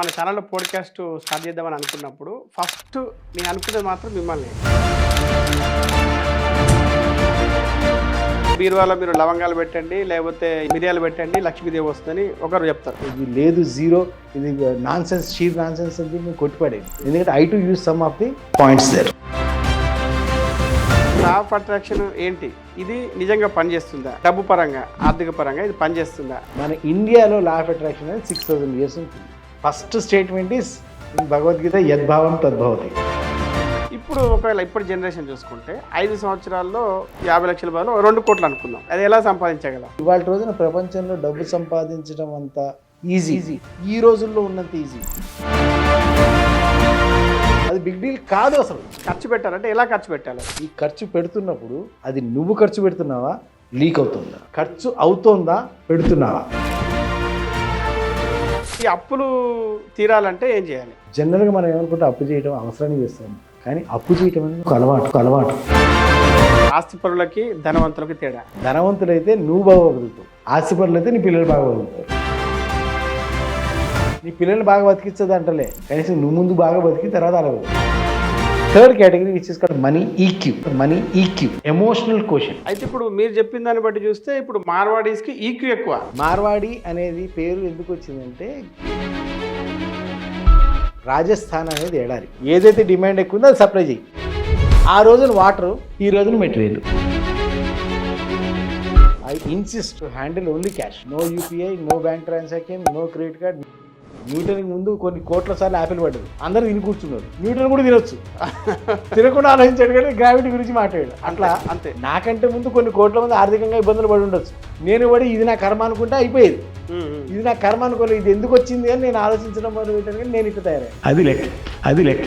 మన ఛానల్లో podcast start చేద్దామని అనుకున్నప్పుడు ఫస్ట్ నేను అనుకున్నది మాత్రం మిమ్మల్ని. బీరువాలో మీరు లవంగాలు పెట్టండి, లేకపోతే మిరియాలు పెట్టండి, లక్ష్మీదేవి వస్తుందని ఒకరు చెప్తారు. ఇది లేదు జీరో, ఇది nonsense, sheer nonsense అని చెప్పి కొట్టిపడేది. ఎందుకంటే I to use some of the points there. Law of attraction ఏంటి? ఇది నిజంగా పనిచేస్తుందా? డబ్బు పరంగా, ఆర్థిక పరంగా ఇది పనిచేస్తుందా? మన ఇండియాలో లా ఆఫ్ అట్రాక్షన్ అనేది 6000 years ఉంటుంది. ఫస్ట్ స్టేట్మెంట్ ఈస్ భగవద్గీత, యద్భావం తద్భవతి. ఇప్పుడు ఒకవేళ ఇప్పుడు జనరేషన్ చూసుకుంటే 5 సంవత్సరాల్లో 50 లక్షల బదులు 2 కోట్లు అనుకుందాం, అది ఎలా సంపాదించగలం? ఇవాళ రోజున ప్రపంచంలో డబ్బు సంపాదించడం అంత ఈజీ ఈ రోజుల్లో ఉన్నంత ఈజీ. అది బిగ్ డీల్ కాదు అసలు. ఖర్చు పెట్టాలంటే ఎలా ఖర్చు పెట్టాలి? ఈ ఖర్చు పెడుతున్నప్పుడు అది నువ్వు ఖర్చు పెడుతున్నావా, లీక్ అవుతుందా, ఖర్చు అవుతోందా, పెడుతున్నావా? ఈ అప్పులు తీరాలంటే ఏం చేయాలి? జనరల్గా మనం ఏమనుకుంటే అప్పు చేయడం అవసరాన్ని చేస్తాం, కానీ అప్పు చేయటం అనేది ఒక అలవాటు. ఆస్తిపరులకి ధనవంతులకి తేడా. ధనవంతులైతే నువ్వు బాగా బతుకుతావు, ఆస్తిపరులైతే నీ పిల్లలు బాగా బతుకుతారు. నీ పిల్లల్ని బాగా బతికించదు అంటలే, కనీసం నువ్వు ముందు బాగా బతికి తర్వాత అలా. Third category which is called money EQ, emotional question. అయితే ఇప్పుడు మీరు చెప్పిన దాన్ని బట్టి చూస్తే ఇప్పుడు మార్వాడీస్కి ఈక్యూ ఎక్కువ. మార్వాడి అనేది పేరు ఎందుకు వచ్చిందంటే రాజస్థాన్ అనేది ఎడారి, ఏదైతే డిమాండ్ ఎక్కువ ఉందో అది సప్లై చేయి. ఆ రోజున వాటర్, ఈ రోజున material. I insist to handle only cash, no UPI, no bank transaction, no credit card. న్యూటన్కి ముందు కొన్ని కోట్ల సార్లు యాపిల్ పడ్డది, అందరూ తిని కూర్చున్నారు. న్యూటన్ కూడా తినొచ్చు, తినకుండా ఆలోచించాడు కానీ గ్రావిటీ గురించి మాట్లాడాడు. అట్లా అంతే. నాకంటే ముందు కొన్ని కోట్ల మంది ఆర్థికంగా ఇబ్బందులు పడి ఉండొచ్చు, నేను పడి ఇది నా కర్మ అనుకుంటే అయిపోయేది. ఇది నా కర్మ అనుకోలేదు, ఇది ఎందుకు వచ్చింది అని నేను ఆలోచించడం మొదలు పెట్టాను, కానీ నేను ఇట్లా తయారయ్యాను. అది లెక్క.